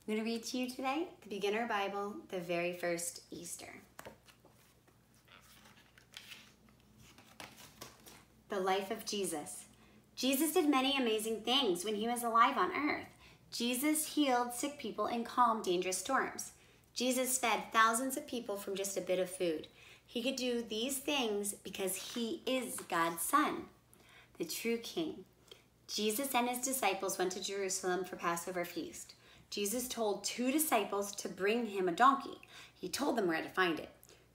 I'm going to read to you today the Beginner Bible, the very first Easter. The life of Jesus. Jesus did many amazing things when he was alive on earth. Jesus healed sick people and calmed dangerous storms. Jesus fed thousands of people from just a bit of food. He could do these things because he is God's Son, the true King. Jesus and his disciples went to Jerusalem for Passover feast. Jesus told 2 disciples to bring him a donkey. He told them where to find it.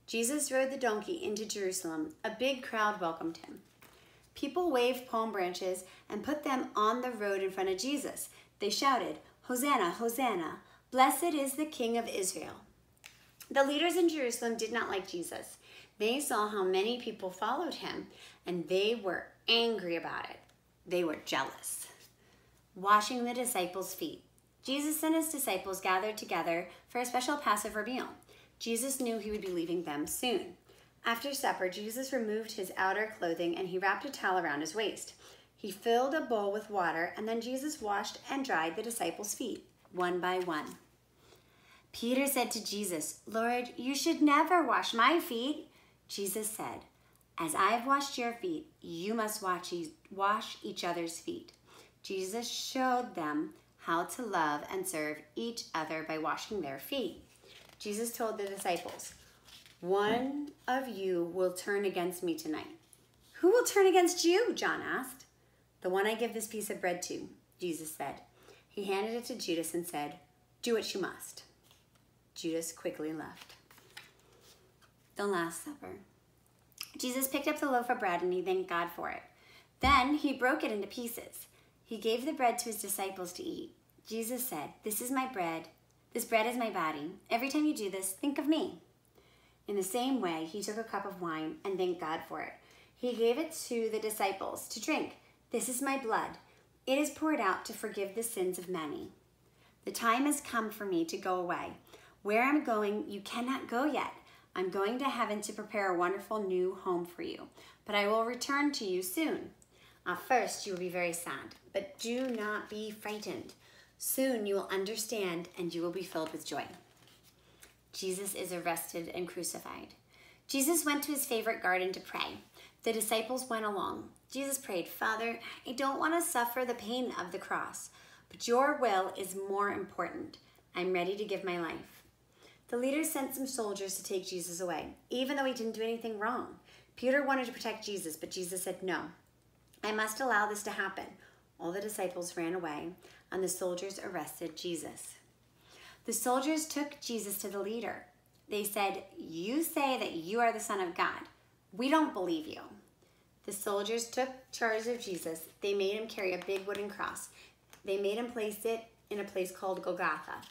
Jesus rode the donkey into Jerusalem. A big crowd welcomed him. People waved palm branches and put them on the road in front of Jesus. They shouted, "Hosanna, Hosanna, blessed is the King of Israel." The leaders in Jerusalem did not like Jesus. They saw how many people followed him, and they were angry about it. They were jealous. Washing the disciples' feet. Jesus and his disciples gathered together for a special Passover meal. Jesus knew he would be leaving them soon. After supper, Jesus removed his outer clothing and he wrapped a towel around his waist. He filled a bowl with water, and then Jesus washed and dried the disciples' feet, one by one. Peter said to Jesus, "Lord, you should never wash my feet." Jesus said, "As I've washed your feet, you must wash each other's feet." Jesus showed them how to love and serve each other by washing their feet. Jesus told the disciples, "One of you will turn against me tonight." "Who will turn against you?" John asked. "The one I give this piece of bread to," Jesus said. He handed it to Judas and said, "Do what you must." Judas quickly left. The Last Supper. Jesus picked up the loaf of bread and he thanked God for it. Then he broke it into pieces. He gave the bread to his disciples to eat. Jesus said, "This is my bread. This bread is my body. Every time you do this, think of me." In the same way, he took a cup of wine and thanked God for it. He gave it to the disciples to drink. "This is my blood. It is poured out to forgive the sins of many. The time has come for me to go away. Where I'm going, you cannot go yet. I'm going to heaven to prepare a wonderful new home for you, but I will return to you soon. At first, you will be very sad, but do not be frightened. Soon you will understand and you will be filled with joy." Jesus is arrested and crucified. Jesus went to his favorite garden to pray. The disciples went along. Jesus prayed, "Father, I don't want to suffer the pain of the cross, but your will is more important. I'm ready to give my life." The leaders sent some soldiers to take Jesus away, even though he didn't do anything wrong. Peter wanted to protect Jesus, but Jesus said, "No, I must allow this to happen." All the disciples ran away, and the soldiers arrested Jesus. The soldiers took Jesus to the leader. They said, "You say that you are the Son of God. We don't believe you." The soldiers took charge of Jesus. They made him carry a big wooden cross. They made him place it in a place called Golgotha.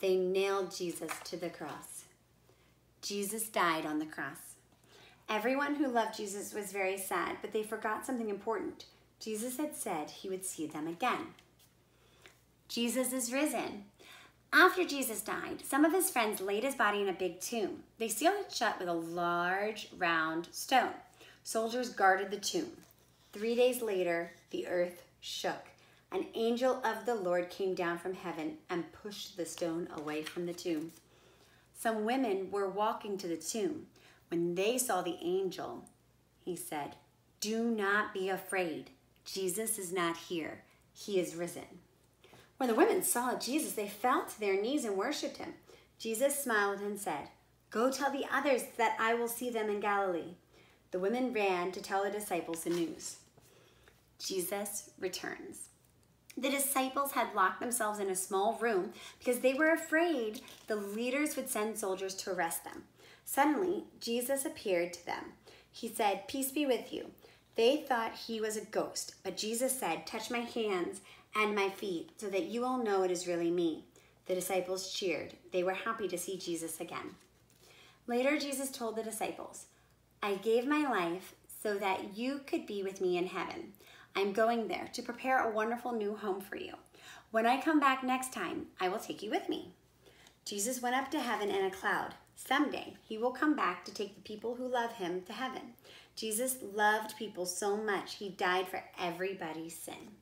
They nailed Jesus to the cross. Jesus died on the cross. Everyone who loved Jesus was very sad, but they forgot something important. Jesus had said he would see them again. Jesus is risen. After Jesus died, some of his friends laid his body in a big tomb. They sealed it shut with a large, round stone. Soldiers guarded the tomb. 3 days later, the earth shook. An angel of the Lord came down from heaven and pushed the stone away from the tomb. Some women were walking to the tomb. When they saw the angel, he said, "Do not be afraid. Jesus is not here. He is risen." When the women saw Jesus, they fell to their knees and worshipped him. Jesus smiled and said, "Go tell the others that I will see them in Galilee." The women ran to tell the disciples the news. Jesus returns. The disciples had locked themselves in a small room because they were afraid the leaders would send soldiers to arrest them. Suddenly, Jesus appeared to them. He said, "Peace be with you." They thought he was a ghost, but Jesus said, "Touch my hands and my feet so that you will know it is really me." The disciples cheered. They were happy to see Jesus again. Later, Jesus told the disciples, "I gave my life so that you could be with me in heaven. I'm going there to prepare a wonderful new home for you. When I come back next time, I will take you with me." Jesus went up to heaven in a cloud. Someday, he will come back to take the people who love him to heaven. Jesus loved people so much, he died for everybody's sin.